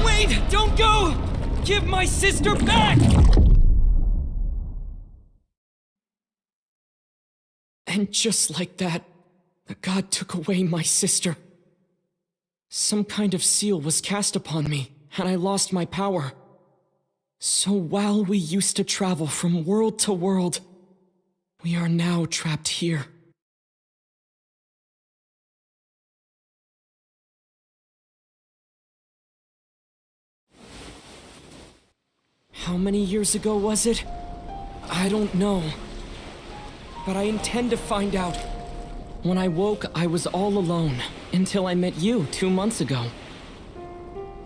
Wait! Don't go! Give my sister back! And just like that, the god took away my sister. Some kind of seal was cast upon me, and I lost my power. So while we used to travel from world to world, we are now trapped here. How many years ago was it? I don't know. But I intend to find out. When I woke, I was all alone, until I met you 2 months ago.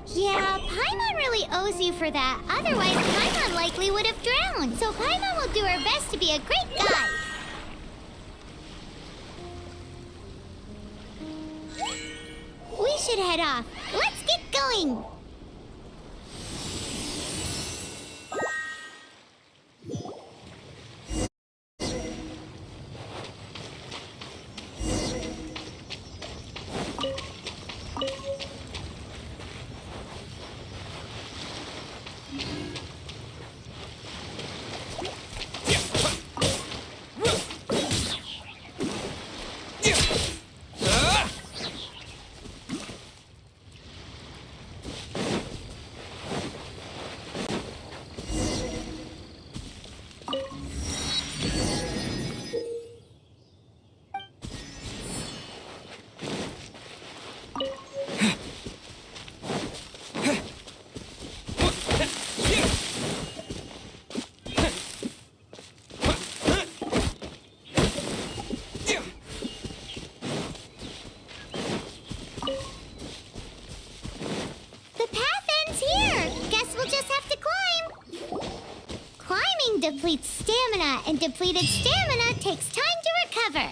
Yeah, Paimon really owes you for that. Otherwise, Paimon likely would have drowned. So Paimon will do her best to be a great guy. We should head off. Let's get going. Depletes stamina, and depleted stamina takes time to recover.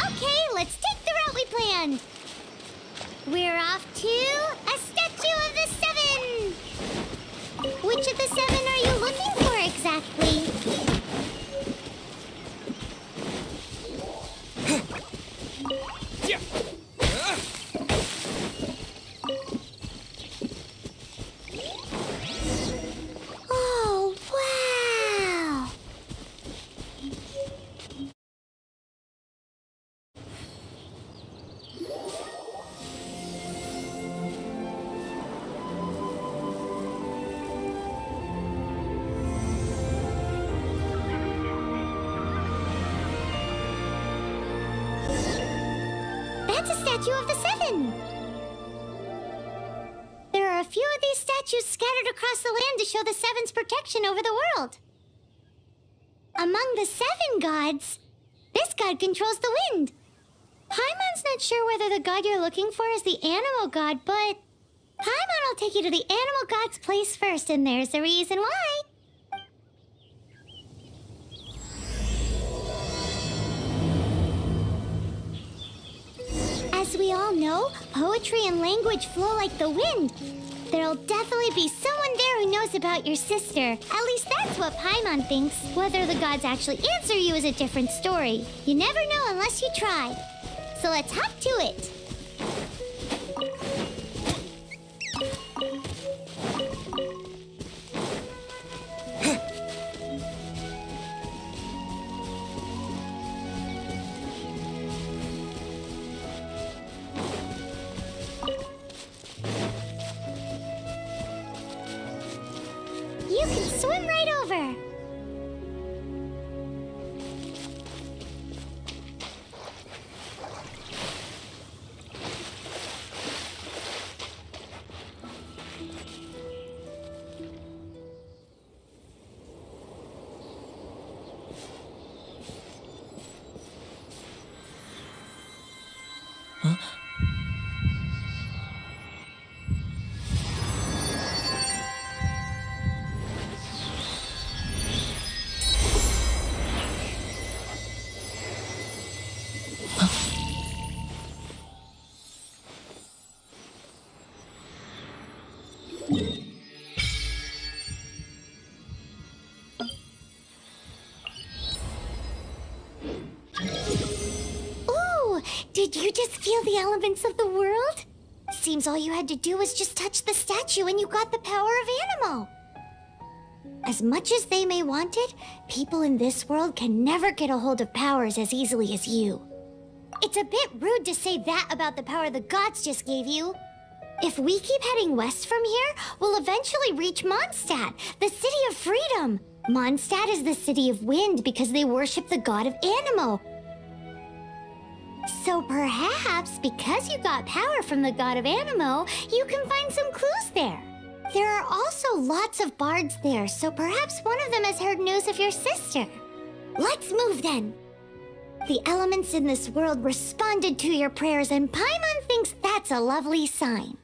Okay, let's take the route we planned. We're off to a Statue of the Seven. Which of the seven are you looking for exactly? That's a statue of the Seven! There are a few of these statues scattered across the land to show the Seven's protection over the world. Among the Seven gods, this god controls the wind. Paimon's not sure whether the god you're looking for is the animal god, but Paimon will take you to the animal god's place first, and there's the reason why. As we all know, poetry and language flow like the wind. There'll definitely be someone there who knows about your sister. At least that's what Paimon thinks. Whether the gods actually answer you is a different story. You never know unless you try. So let's hop to it. You can swim right over. Ooh, did you just feel the elements of the world? Seems all you had to do was just touch the statue and you got the power of Animo. As much as they may want it, people in this world can never get a hold of powers as easily as you. It's a bit rude to say that about the power the gods just gave you. If we keep heading west from here, we'll eventually reach Mondstadt, the city of freedom. Mondstadt is the city of wind because they worship the god of Animo. So perhaps, because you got power from the god of Animo, you can find some clues there. There are also lots of bards there, so perhaps one of them has heard news of your sister. Let's move then. The elements in this world responded to your prayers, and Paimon thinks that's a lovely sign.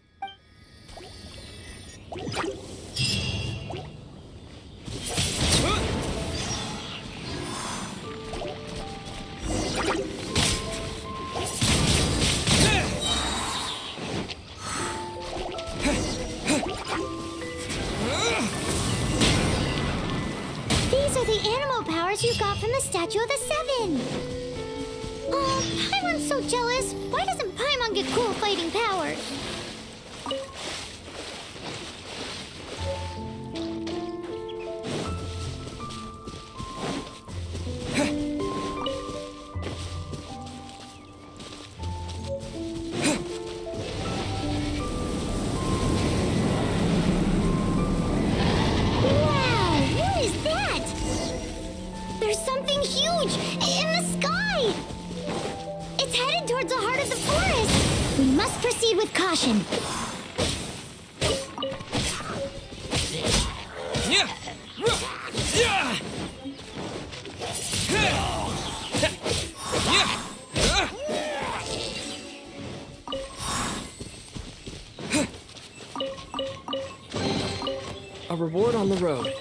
These are the Animo powers you got from the Statue of the Seven. Oh, Paimon's so jealous. Why doesn't Paimon get cool fighting powers? Something huge in the sky! It's headed towards the heart of the forest! We must proceed with caution. A reward on the road.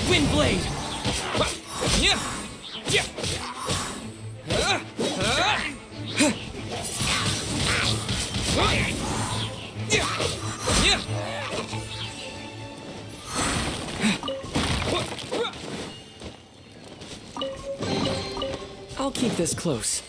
Windblade! I'll keep this close.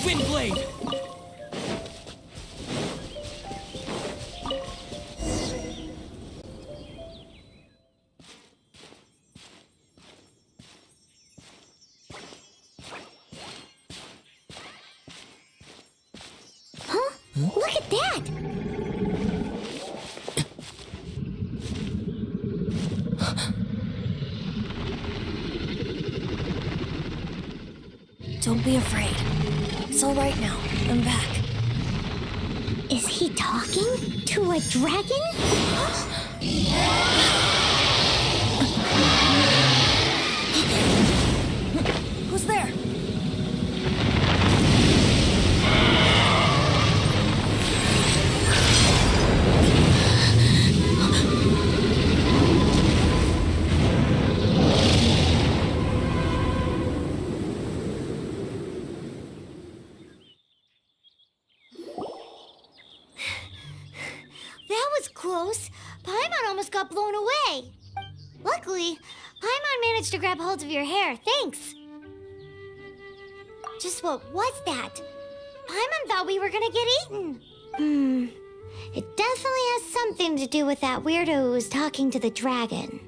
Windblade! Huh? Look at that! Don't be afraid. It's all right now. I'm back. Is he talking to a dragon? Who's there? That was close. Paimon almost got blown away. Luckily, Paimon managed to grab hold of your hair. Thanks. Just what was that? Paimon thought we were gonna get eaten. It definitely has something to do with that weirdo who was talking to the dragon.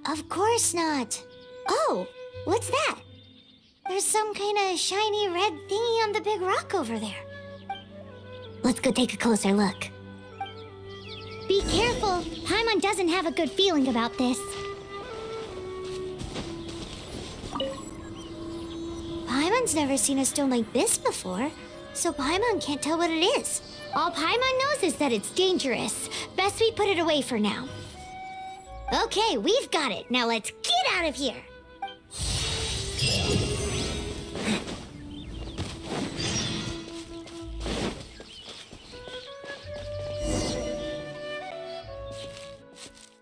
Of course not. Oh, what's that? There's some kind of shiny red thingy on the big rock over there. Let's go take a closer look. Be careful. Paimon doesn't have a good feeling about this. Paimon's never seen a stone like this before, so Paimon can't tell what it is. All Paimon knows is that it's dangerous. Best we put it away for now. Okay, we've got it. Now let's get out of here.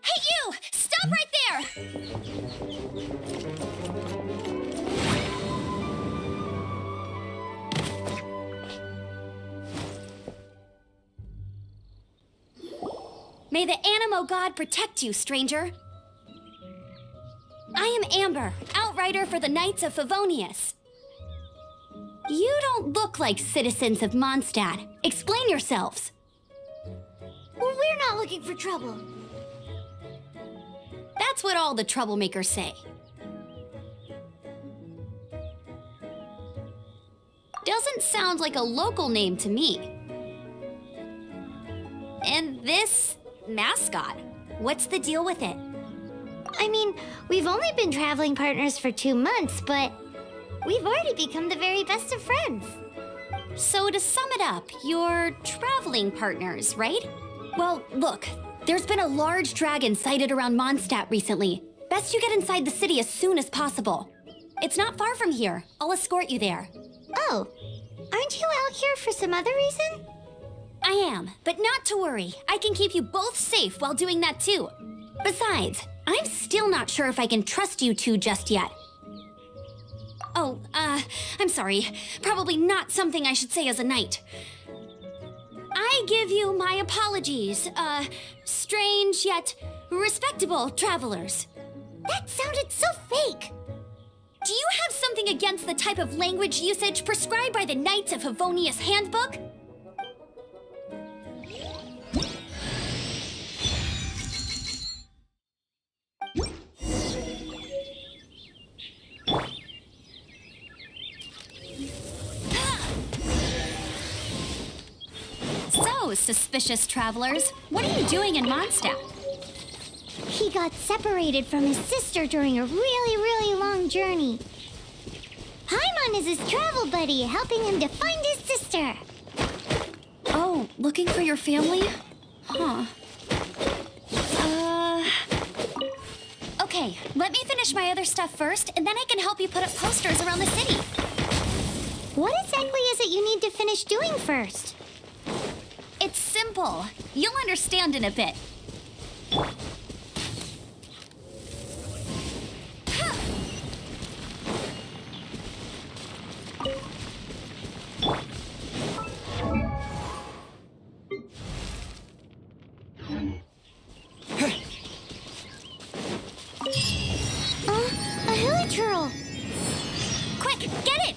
Hey, you! Stop right there! May the Animo God protect you, stranger. I am Amber, outrider for the Knights of Favonius. You don't look like citizens of Mondstadt. Explain yourselves. Well, we're not looking for trouble. That's what all the troublemakers say. Doesn't sound like a local name to me. And this mascot, what's the deal with it? I mean, we've only been traveling partners for 2 months, but we've already become the very best of friends. So to sum it up, you're traveling partners, right? Well, look, there's been a large dragon sighted around Mondstadt recently. Best you get inside the city as soon as possible. It's not far from here. I'll escort you there. Oh, aren't you out here for some other reason? I am, but not to worry. I can keep you both safe while doing that too. Besides, I'm still not sure if I can trust you two just yet. Oh, I'm sorry. Probably not something I should say as a knight. I give you my apologies, strange yet respectable travelers. That sounded so fake. Do you have something against the type of language usage prescribed by the Knights of Favonius Handbook? So, suspicious travelers, what are you doing in Mondstadt? He got separated from his sister during a really long journey. Paimon is his travel buddy, helping him to find his sister. Oh, looking for your family? Huh. Okay, let me finish my other stuff first, and then I can help you put up posters around the city. What exactly is it you need to finish doing first? It's simple. You'll understand in a bit. A hilichurl. Quick, get it!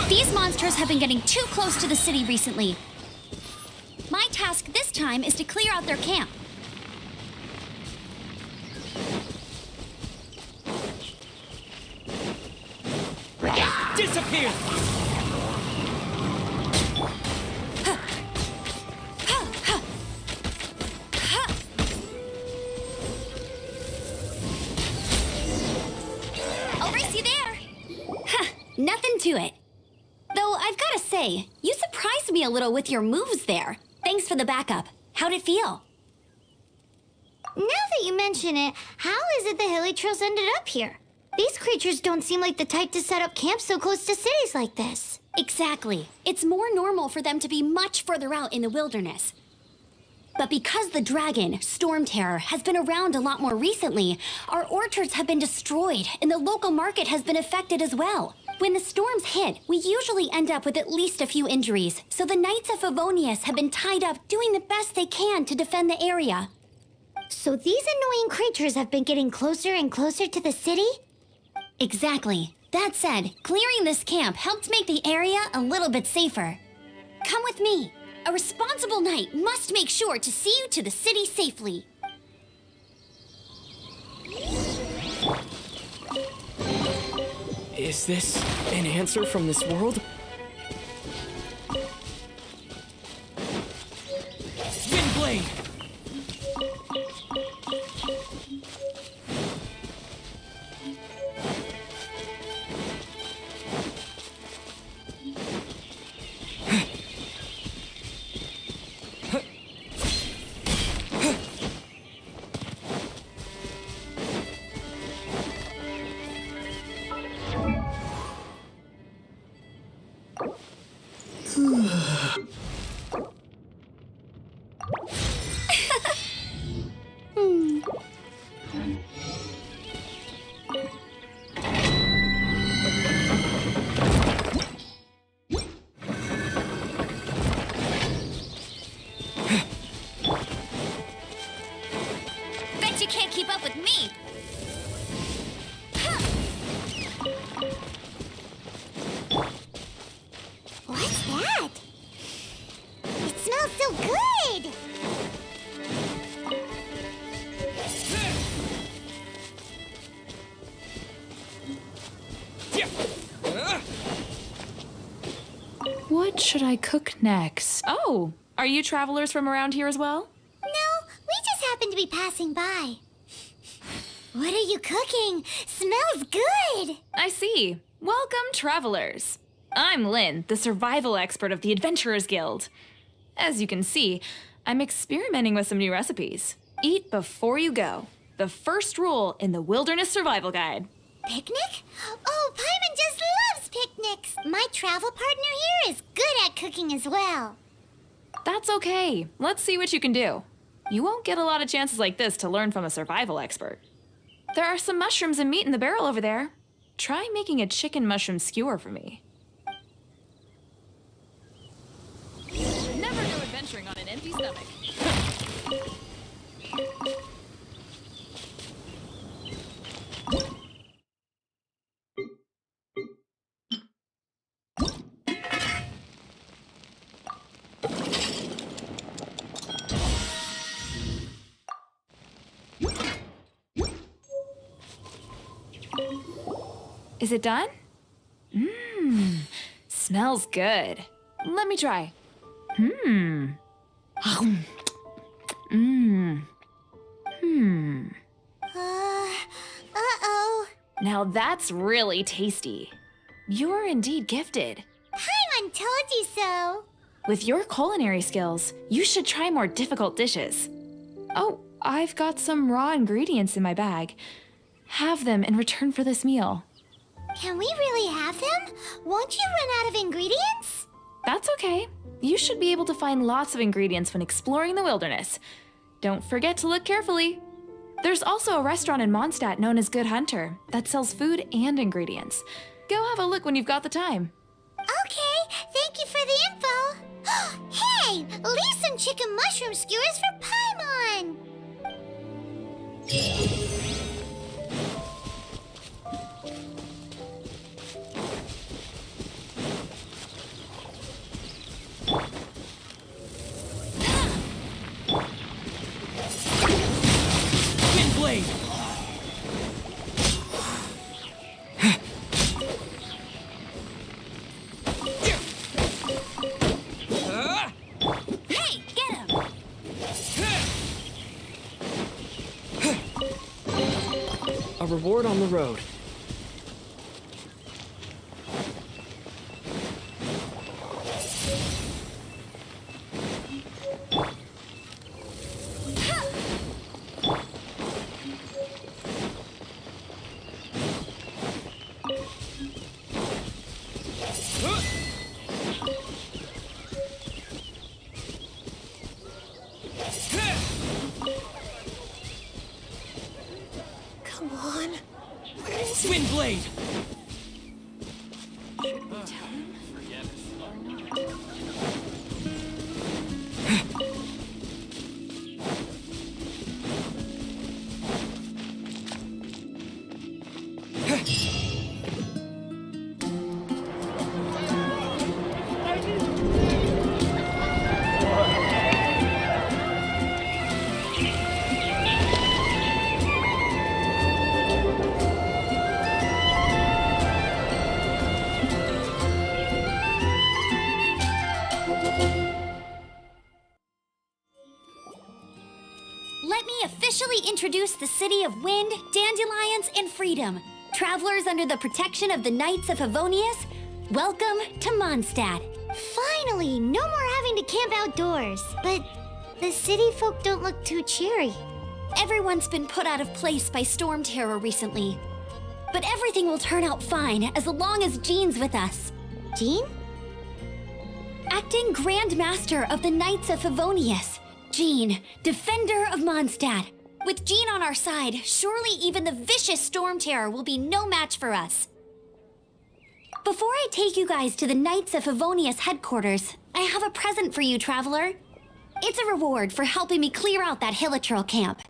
These monsters have been getting too close to the city recently. My task this time is to clear out their camp. Disappear! I'll race you there. Nothing to it. Though I've got to say, you surprised me a little with your moves there. Thanks for the backup. How'd it feel? Now that you mention it, how is it the hilichurls ended up here? These creatures don't seem like the type to set up camp so close to cities like this. Exactly. It's more normal for them to be much further out in the wilderness. But because the dragon, Storm Terror, has been around a lot more recently, our orchards have been destroyed and the local market has been affected as well. When the storms hit, we usually end up with at least a few injuries, so the Knights of Favonius have been tied up doing the best they can to defend the area. So these annoying creatures have been getting closer and closer to the city? Exactly. That said, clearing this camp helped make the area a little bit safer. Come with me. A responsible knight must make sure to see you to the city safely. Is this an answer from this world? Windblade! Bet you can't keep up with me. What's that? It smells so good! What should I cook next? Oh, are you travelers from around here as well? No, we just happened to be passing by. What are you cooking? Smells good! I see. Welcome, travelers. I'm Lynn, the survival expert of the Adventurers Guild. As you can see, I'm experimenting with some new recipes. Eat before you go. The first rule in the Wilderness Survival Guide. Picnic? Oh, Paimon just loves picnics! My travel partner here is good at cooking as well. That's okay. Let's see what you can do. You won't get a lot of chances like this to learn from a survival expert. There are some mushrooms and meat in the barrel over there. Try making a chicken mushroom skewer for me. Never go adventuring on an empty stomach. Is it done? Smells good. Let me try. Uh-oh. Now that's really tasty. You're indeed gifted. Paimon told you so. With your culinary skills, you should try more difficult dishes. Oh, I've got some raw ingredients in my bag. Have them in return for this meal. Can we really have them? Won't you run out of ingredients? That's okay. You should be able to find lots of ingredients when exploring the wilderness. Don't forget to look carefully. There's also a restaurant in Mondstadt known as Good Hunter that sells food and ingredients. Go have a look when you've got the time. Okay, thank you for the info. Hey, leave some chicken mushroom skewers for Paimon. Windblade! Hey, get him! A reward on the road. Come on. Windblade! Let me officially introduce the City of Wind, Dandelions, and Freedom. Travelers under the protection of the Knights of Favonius, welcome to Mondstadt. Finally, no more having to camp outdoors. But the city folk don't look too cheery. Everyone's been put out of place by storm terror recently. But everything will turn out fine as long as Jean's with us. Jean? Acting Grand Master of the Knights of Favonius, Jean, Defender of Mondstadt. With Jean on our side, surely even the vicious storm terror will be no match for us. Before I take you guys to the Knights of Favonius headquarters, I have a present for you, Traveler. It's a reward for helping me clear out that Hilichurl camp.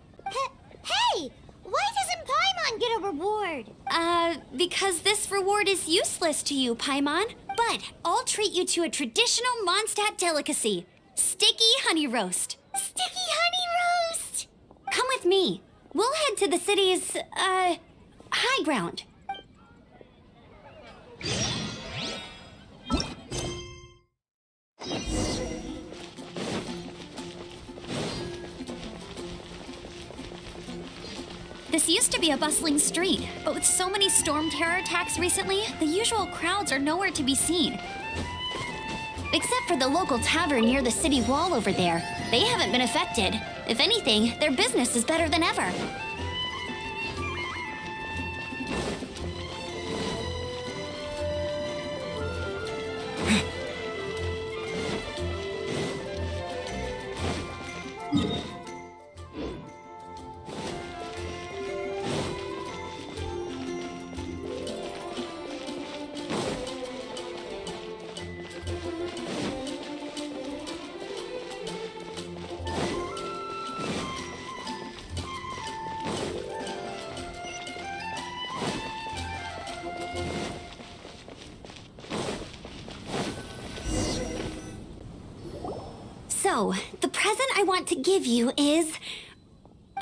Hey! Why doesn't Paimon get a reward? Because this reward is useless to you, Paimon. But I'll treat you to a traditional Mondstadt delicacy, sticky honey roast. Sticky honey roast! Come with me. We'll head to the city's, high ground. This used to be a bustling street, but with so many storm terror attacks recently, the usual crowds are nowhere to be seen. Except for the local tavern near the city wall over there. They haven't been affected. If anything, their business is better than ever. So, the present I want to give you is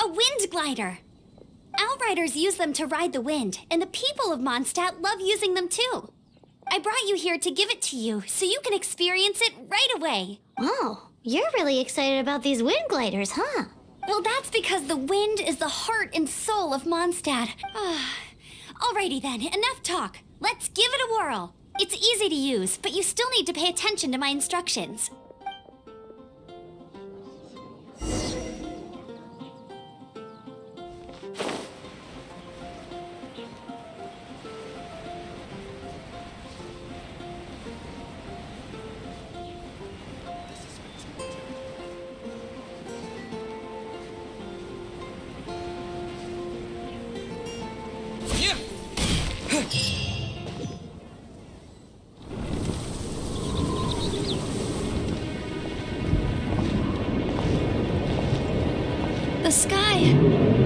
a wind glider. Outriders use them to ride the wind, and the people of Mondstadt love using them too. I brought you here to give it to you, so you can experience it right away. Oh, you're really excited about these wind gliders, huh? Well, that's because the wind is the heart and soul of Mondstadt. Alrighty then, enough talk. Let's give it a whirl. It's easy to use, but you still need to pay attention to my instructions. The sky.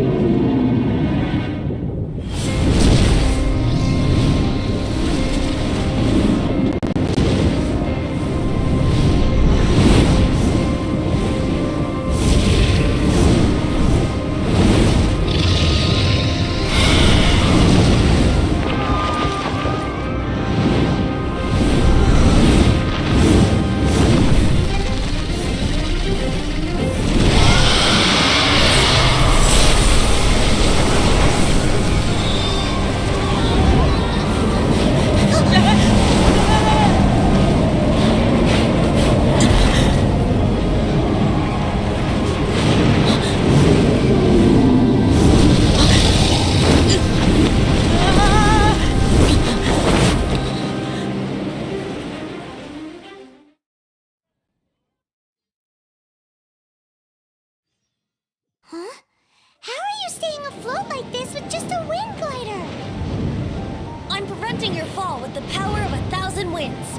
Huh? How are you staying afloat like this with just a wind glider? I'm preventing your fall with the power of 1,000 winds.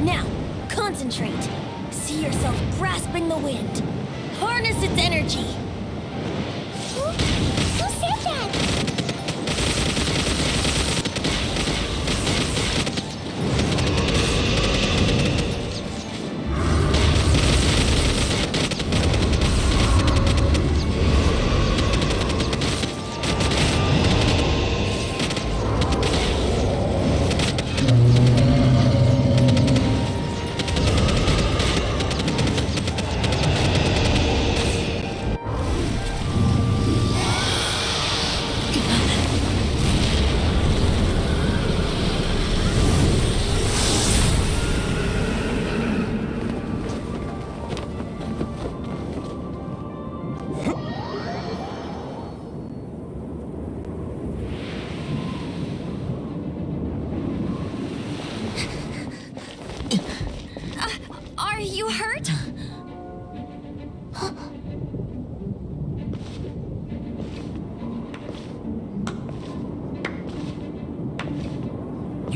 Now, concentrate. See yourself grasping the wind. Harness its energy. Who said that?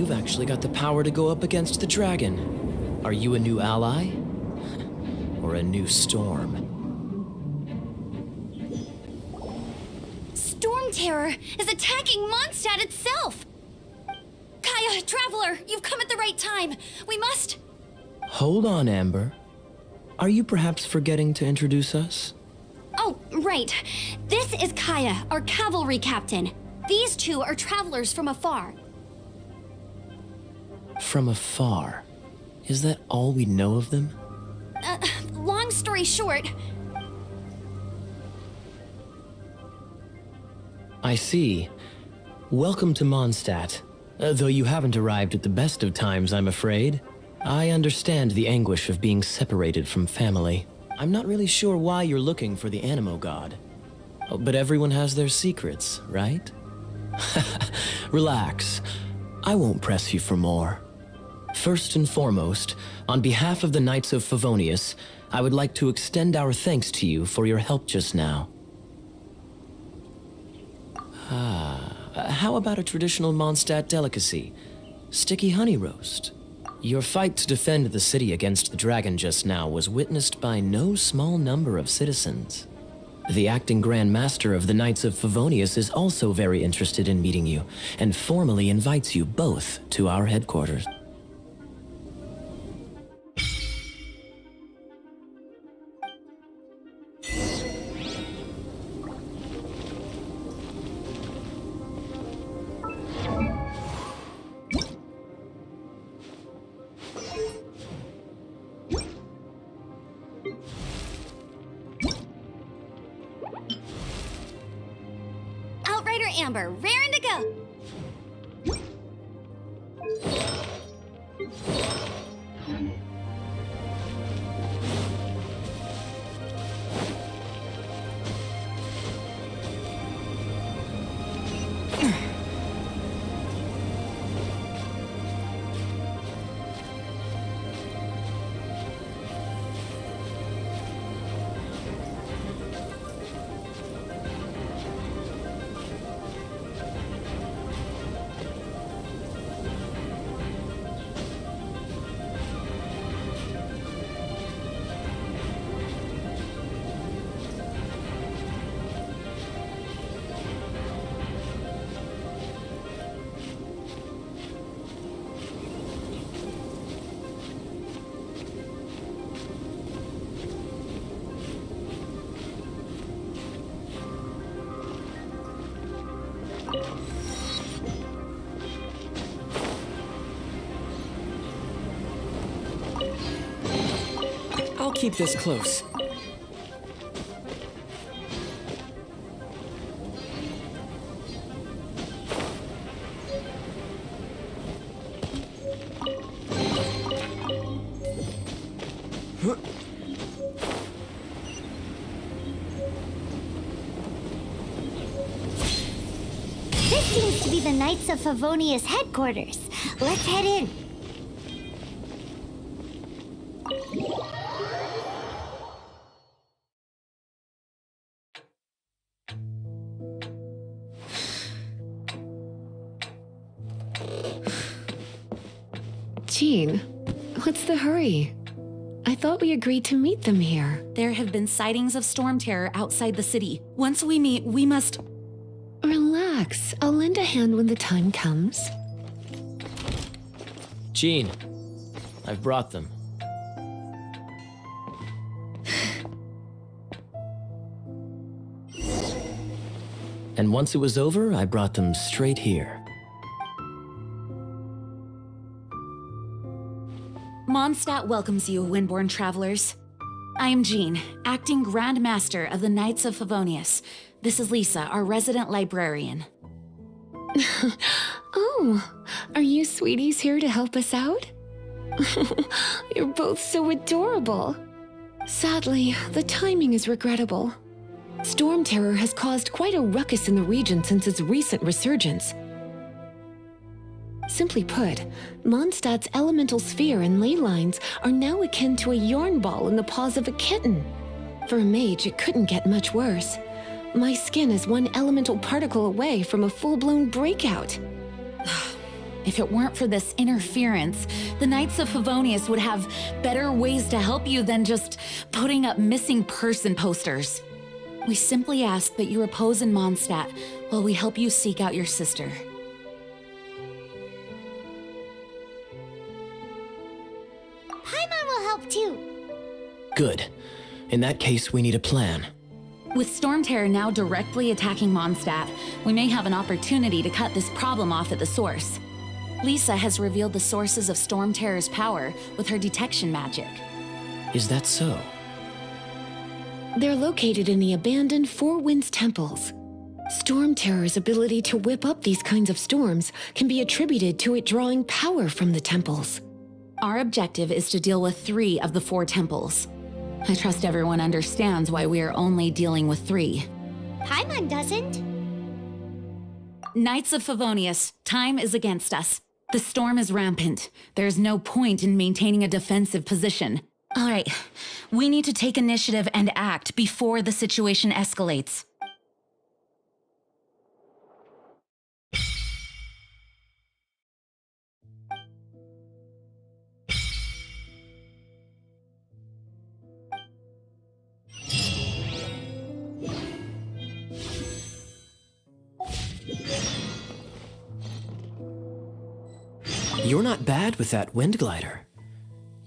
you've actually got the power to go up against the dragon. Are you a new ally? Or a new storm? Storm Terror is attacking Mondstadt itself! Kaya, Traveler, you've come at the right time. We must... Hold on, Amber. Are you perhaps forgetting to introduce us? Oh, right. This is Kaya, our cavalry captain. These two are travelers from afar. From afar? Is that all we know of them? Long story short... I see. Welcome to Mondstadt. Though you haven't arrived at the best of times, I'm afraid. I understand the anguish of being separated from family. I'm not really sure why you're looking for the Animo God. Oh, but everyone has their secrets, right? Relax. I won't press you for more. First and foremost, on behalf of the Knights of Favonius, I would like to extend our thanks to you for your help just now. How about a traditional Mondstadt delicacy? Sticky honey roast. Your fight to defend the city against the dragon just now was witnessed by no small number of citizens. The acting Grand Master of the Knights of Favonius is also very interested in meeting you, and formally invites you both to our headquarters. Outrider Amber, raring to go! I'll keep this close. This seems to be the Knights of Favonius headquarters. Let's head in. Jean, what's the hurry? I thought we agreed to meet them here. There have been sightings of storm terror outside the city. Once we meet, we must... Relax. I'll lend a hand when the time comes. Jean, I've brought them. And once it was over, I brought them straight here. Mondstadt welcomes you, Windborn travelers. I am Jean, acting Grand Master of the Knights of Favonius. This is Lisa, our resident librarian. Oh, are you sweeties here to help us out? You're both so adorable. Sadly, the timing is regrettable. Storm Terror has caused quite a ruckus in the region since its recent resurgence. Simply put, Mondstadt's elemental sphere and ley lines are now akin to a yarn ball in the paws of a kitten. For a mage, it couldn't get much worse. My skin is one elemental particle away from a full-blown breakout. If it weren't for this interference, the Knights of Favonius would have better ways to help you than just putting up missing person posters. We simply ask that you repose in Mondstadt while we help you seek out your sister. Paimon will help too. Good. In that case, we need a plan. With Storm Terror now directly attacking Mondstadt, we may have an opportunity to cut this problem off at the source. Lisa has revealed the sources of Storm Terror's power with her detection magic. Is that so? They're located in the abandoned Four Winds temples. Storm Terror's ability to whip up these kinds of storms can be attributed to it drawing power from the temples. Our objective is to deal with 3 of the 4 temples. I trust everyone understands why we are only dealing with 3. Paimon doesn't. Knights of Favonius, time is against us. The storm is rampant. There's no point in maintaining a defensive position. All right, we need to take initiative and act before the situation escalates. You're not bad with that wind glider.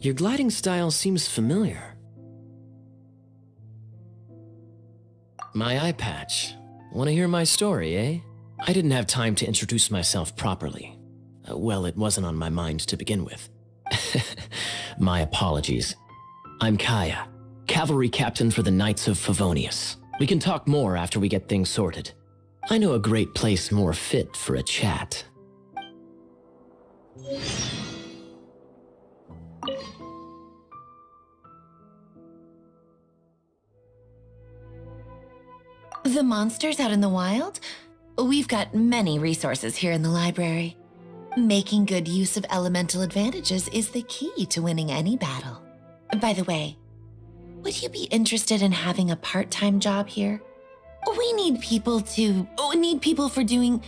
Your gliding style seems familiar. My eye patch. Want to hear my story, eh? I didn't have time to introduce myself properly. Well, it wasn't on my mind to begin with. My apologies. I'm Kaya, cavalry captain for the Knights of Favonius. We can talk more after we get things sorted. I know a great place more fit for a chat. The monsters out in the wild? We've got many resources here in the library. Making good use of elemental advantages is the key to winning any battle. By the way, would you be interested in having a part-time job here? We need people for doing...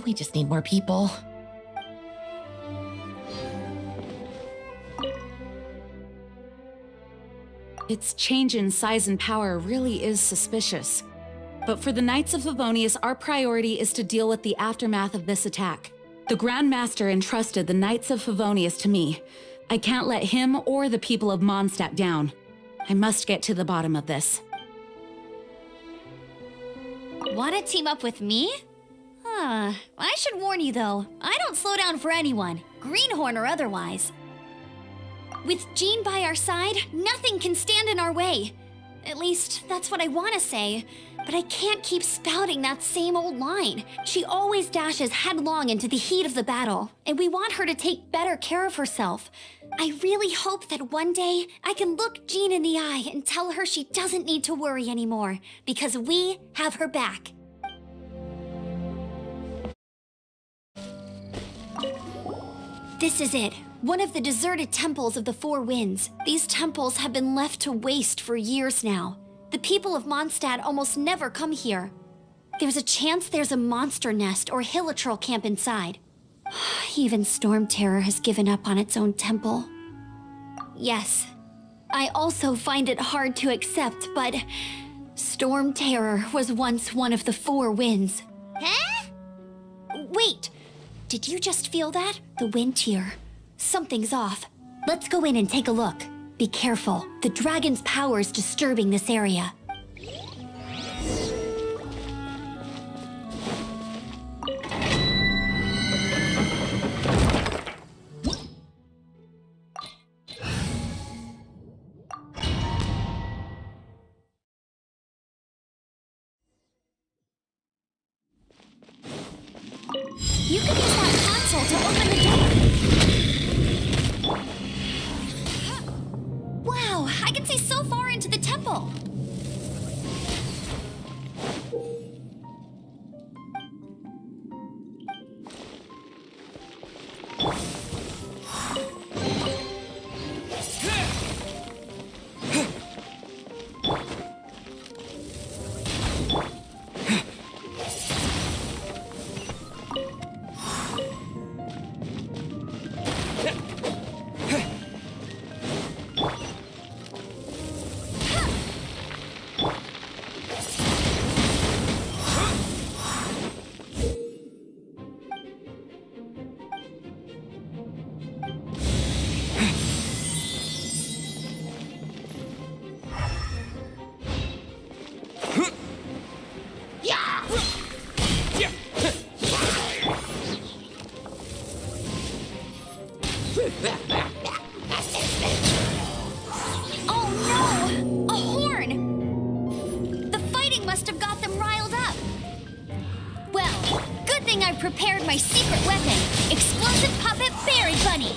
We just need more people. Its change in size and power really is suspicious. But for the Knights of Favonius, our priority is to deal with the aftermath of this attack. The Grand Master entrusted the Knights of Favonius to me. I can't let him or the people of Mondstadt down. I must get to the bottom of this. Want to team up with me? I should warn you though, I don't slow down for anyone, greenhorn or otherwise. With Jean by our side, nothing can stand in our way. At least, that's what I want to say. But I can't keep spouting that same old line. She always dashes headlong into the heat of the battle, and we want her to take better care of herself. I really hope that one day I can look Jean in the eye and tell her she doesn't need to worry anymore, because we have her back. This is it. One of the deserted temples of the Four Winds. These temples have been left to waste for years now. The people of Mondstadt almost never come here. There's a chance there's a monster nest or hilichurl camp inside. Even Storm Terror has given up on its own temple. Yes, I also find it hard to accept, but Storm Terror was once one of the Four Winds. Huh? Wait, did you just feel that? The wind here. Something's off. Let's go in and take a look. Be careful. The dragon's power is disturbing this area. You can use that console to open the door. Wow, I can see so far into the temple. my secret weapon, Explosive Puppet Berry Bunny!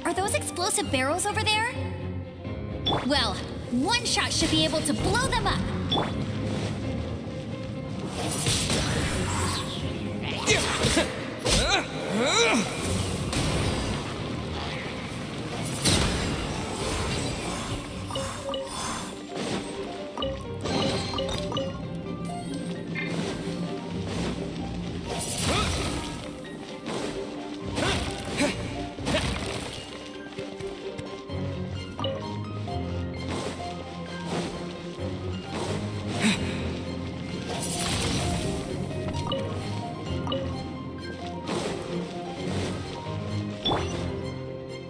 Are those explosive barrels over there? Well, one shot should be able to blow them up.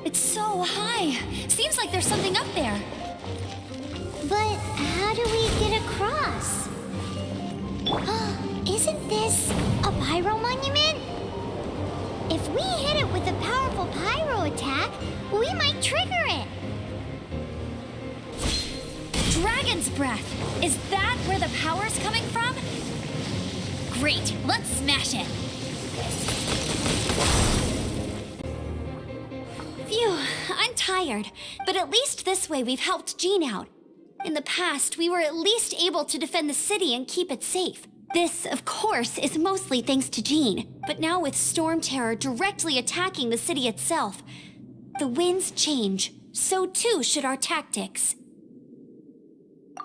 It's so high. Seems like there's something up there. But how do we get across? Isn't this a pyro monument? If we hit it with a powerful pyro attack, we might trigger it. Dragon's breath. Is that where the power's coming from? Great, let's smash it. Phew, I'm tired, but at least this way we've helped Jean out. In the past, we were at least able to defend the city and keep it safe. This, of course, is mostly thanks to Jean, but now with Storm Terror directly attacking the city itself, the winds change, so too should our tactics.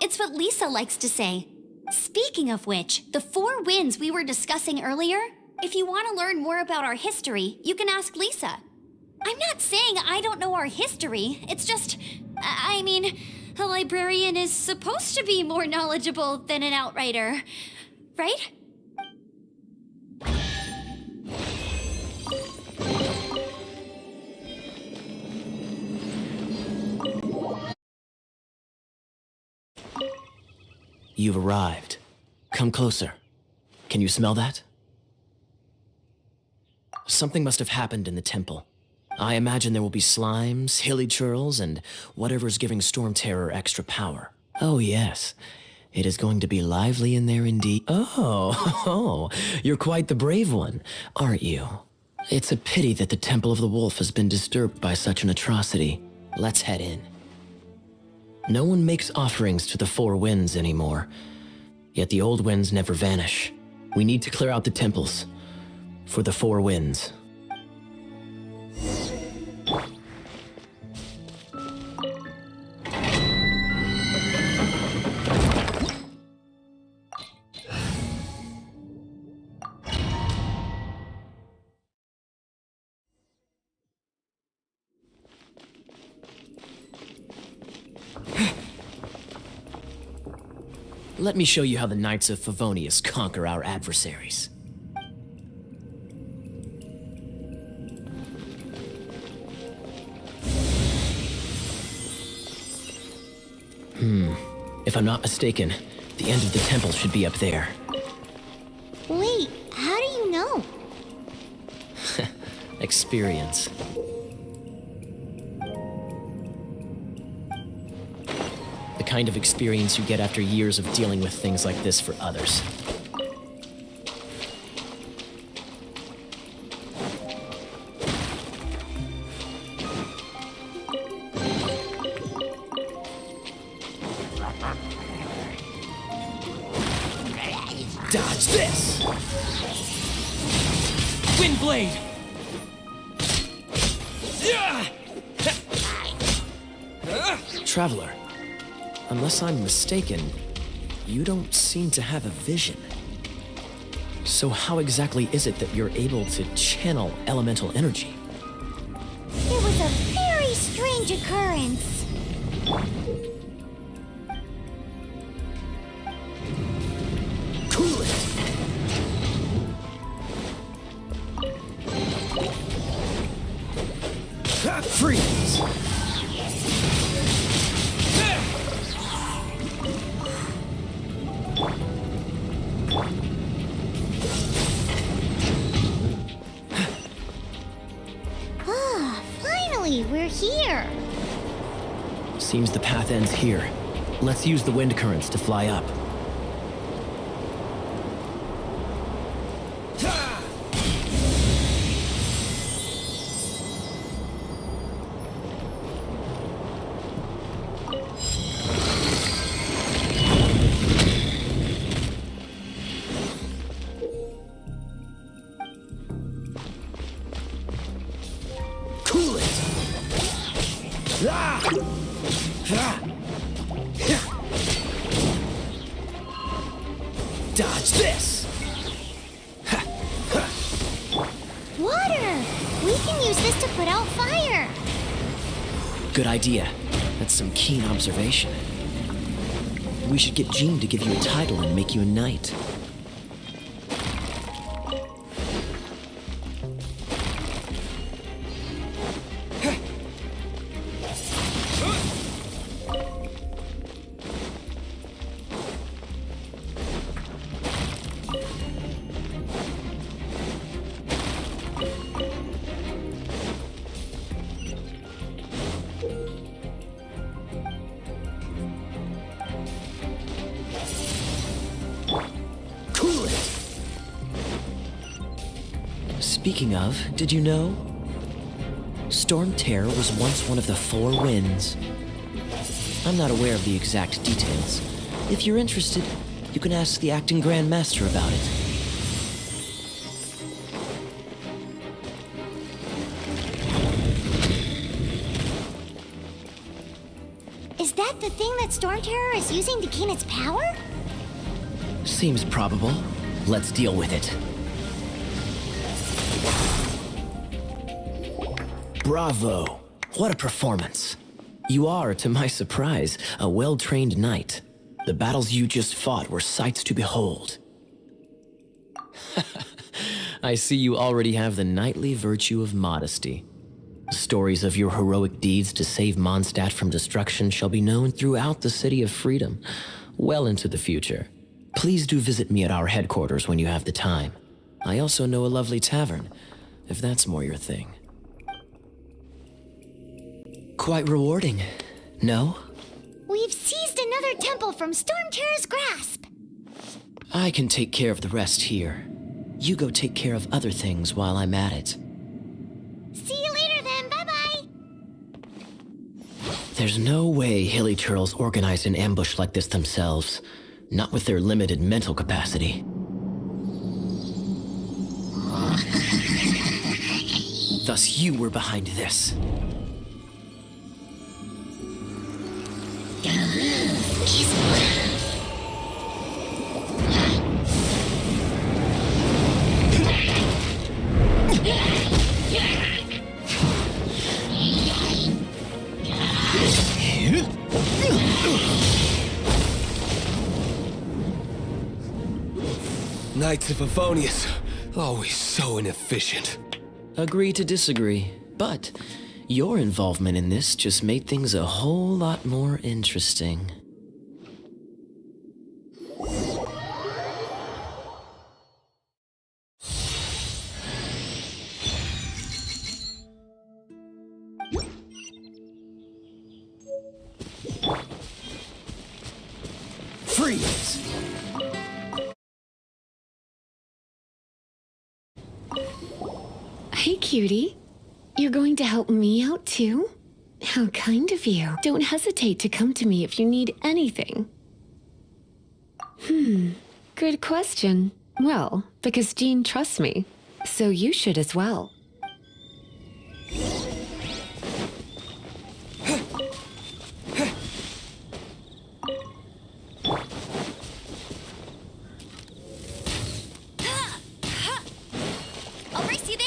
It's what Lisa likes to say. Speaking of which, the 4 winds we were discussing earlier, if you want to learn more about our history, you can ask Lisa. I'm not saying I don't know our history, it's just, I mean, a librarian is supposed to be more knowledgeable than an outrider, right? You've arrived. Come closer. Can you smell that? Something must have happened in the temple. I imagine there will be slimes, hilly churls, and whatever's giving Storm Terror extra power. Oh yes, it is going to be lively in there indeed. Oh, you're quite the brave one, aren't you? It's a pity that the Temple of the Wolf has been disturbed by such an atrocity. Let's head in. No one makes offerings to the 4 winds anymore, yet the old winds never vanish. We need to clear out the temples for the 4 winds. Let me show you how the Knights of Favonius conquer our adversaries. If I'm not mistaken, the end of the temple should be up there. Wait, how do you know? Experience. The kind of experience you get after years of dealing with things like this for others. Dodge this! Windblade! Traveler, unless I'm mistaken, you don't seem to have a vision. So how exactly is it that you're able to channel elemental energy? It was a very strange occurrence. Cool it! here? Seems the path ends here. Let's use the wind currents to fly up. Cool it! Ah! Ah! Dodge this! Water! We can use this to put out fire. Good idea. That's some keen observation. We should get Jean to give you a title and make you a knight. Cool it! Speaking of, did you know? Storm Terror was once one of the 4 winds. I'm not aware of the exact details. If you're interested, you can ask the acting Grand Master about it. Is that the thing that Storm Terror is using to gain its power? Seems probable. Let's deal with it. Bravo! What a performance. You are, to my surprise, a well-trained knight. The battles you just fought were sights to behold. I see you already have the knightly virtue of modesty. Stories of your heroic deeds to save Mondstadt from destruction shall be known throughout the City of Freedom, well into the future. Please do visit me at our headquarters when you have the time. I also know a lovely tavern, if that's more your thing. Quite rewarding, no? We've seized another temple from Storm Terror's grasp. I can take care of the rest here. You go take care of other things while I'm at it. See you later then, bye-bye. There's no way Hilly Turtles organized an ambush like this themselves. Not with their limited mental capacity. Thus you were behind this. Knights of Favonius, always so inefficient. Agree to disagree, but your involvement in this just made things a whole lot more interesting. Freeze! Hey, cutie. You're going to help me out, too? How kind of you. Don't hesitate to come to me if you need anything. Good question. Well, because Jean trusts me, so you should as well. I'll race you there.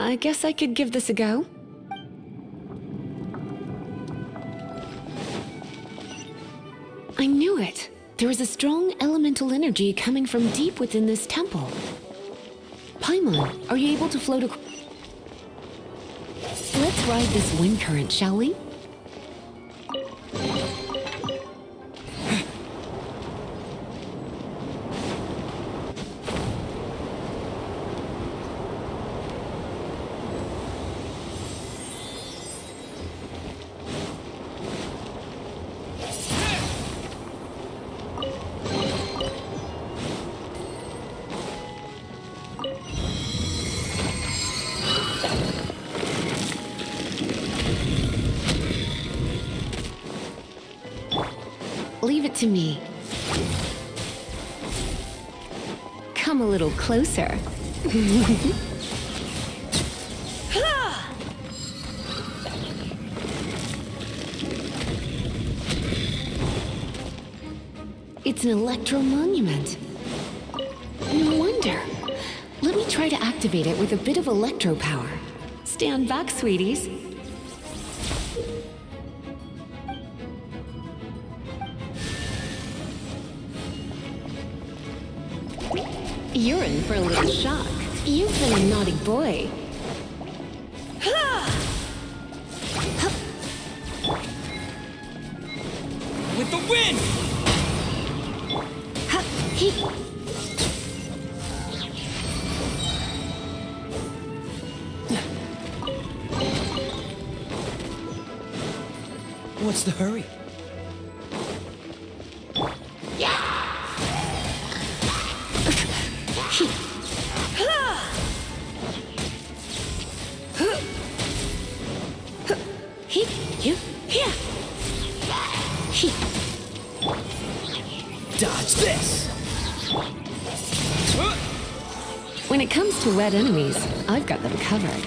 I guess I could give this a go. I knew it. There is a strong elemental energy coming from deep within this temple. Paimon, are you able to float across? Let's ride this wind current, shall we? Leave it to me. Come a little closer. It's an electro monument. No wonder. Let me try to activate it with a bit of electro power. Stand back, sweeties. You're in for a little shock. You've been a naughty boy. With the wind! What's the hurry? Dodge this! When it comes to wet enemies, I've got them covered.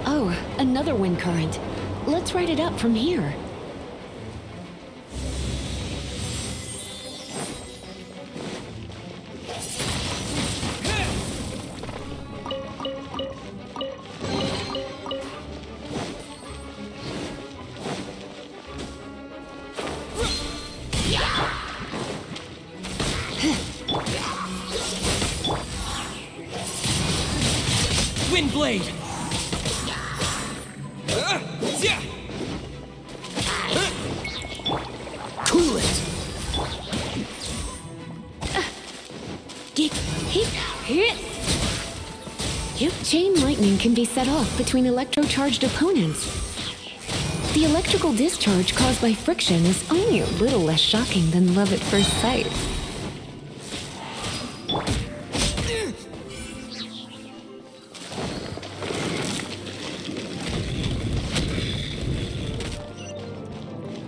Oh, another wind current. Let's ride it up from here. Wind blade! Cool it! Chain lightning can be set off between electro-charged opponents. The electrical discharge caused by friction is only a little less shocking than love at first sight.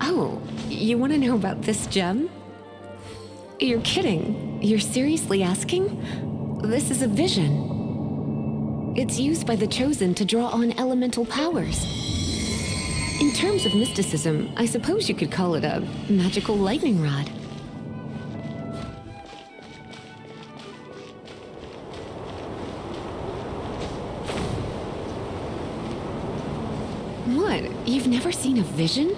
Oh, you want to know about this gem? You're kidding. You're seriously asking? This is a vision. It's used by the Chosen to draw on elemental powers. In terms of mysticism, I suppose you could call it a magical lightning rod. What? You've never seen a vision?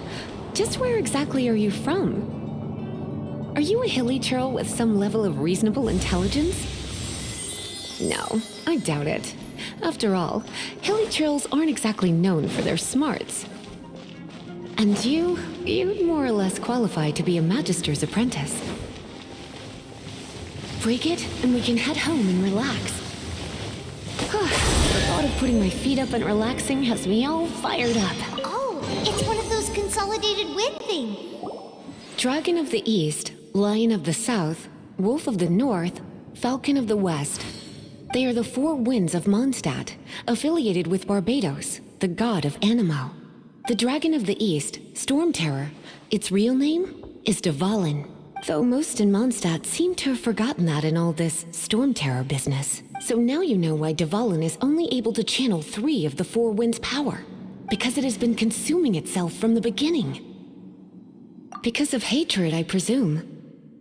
Just where exactly are you from? Are you a hilly churl with some level of reasonable intelligence? No, I doubt it. After all, hilly churls aren't exactly known for their smarts. And you'd more or less qualify to be a magister's apprentice. Break it, and we can head home and relax. The thought of putting my feet up and relaxing has me all fired up. Oh, it's one of those consolidated wind things. Dragon of the East, Lion of the South, Wolf of the North, Falcon of the West. They are the four winds of Mondstadt, affiliated with Barbados, the god of Anemo. The Dragon of the East, Storm Terror, its real name is Dvalin. Though most in Mondstadt seem to have forgotten that in all this Storm Terror business. So now you know why Dvalin is only able to channel 3 of the 4 winds' power. Because it has been consuming itself from the beginning. Because of hatred, I presume.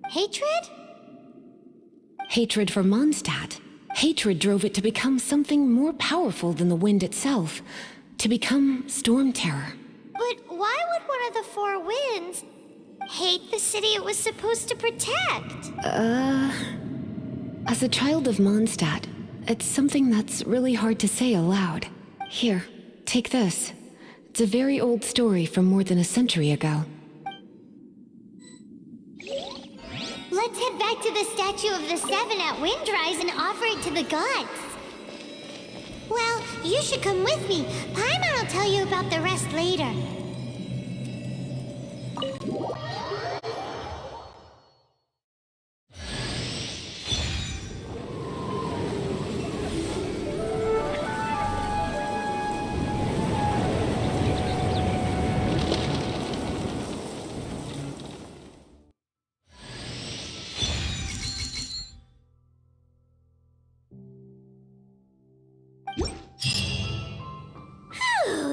Hatred? Hatred for Mondstadt. Hatred drove it to become something more powerful than the wind itself. To become Storm Terror. But why would one of the 4 winds hate the city it was supposed to protect? As a child of Mondstadt, it's something that's really hard to say aloud. Here, take this. It's a very old story from more than a century ago. Let's head back to the statue of the 7 at Windrise and offer it to the gods. Well, you should come with me. Paimon will tell you about the rest later.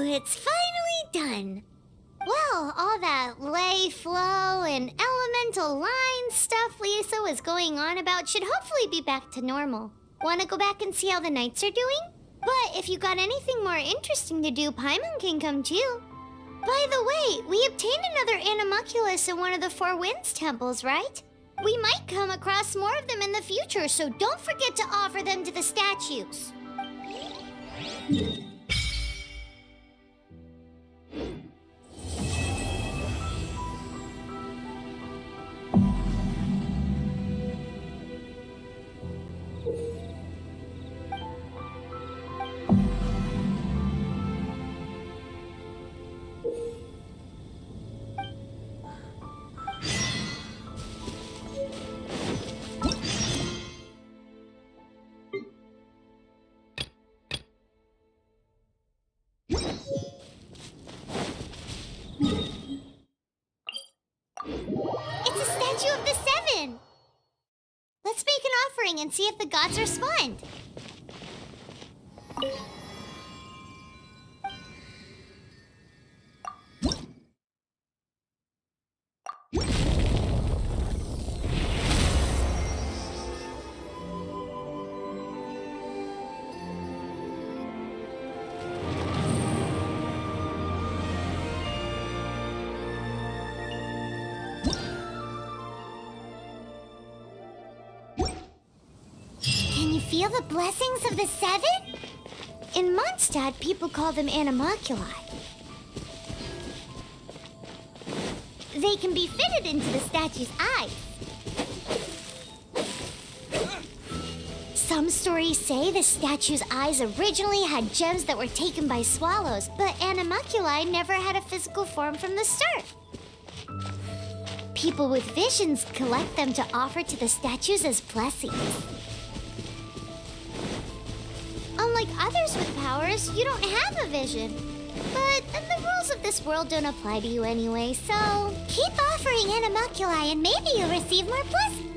It's finally done. Well, all that ley flow and elemental line stuff Lisa was going on about should hopefully be back to normal. Want to go back and see how the knights are doing? But if you got anything more interesting to do, Paimon can come too. By the way, we obtained another Animalculus in one of the 4 Winds temples, right? We might come across more of them in the future, so don't forget to offer them to the statues. It's a statue of the 7! Let's make an offering and see if the gods respond. Can you feel the blessings of the 7? In Mondstadt, people call them animalculi. They can be fitted into the statue's eyes. Some stories say the statue's eyes originally had gems that were taken by swallows, but animalculi never had a physical form from the start. People with visions collect them to offer to the statues as blessings. Unlike others with powers, you don't have a vision. But then the rules of this world don't apply to you anyway, so keep offering animalculi and maybe you'll receive more blessings.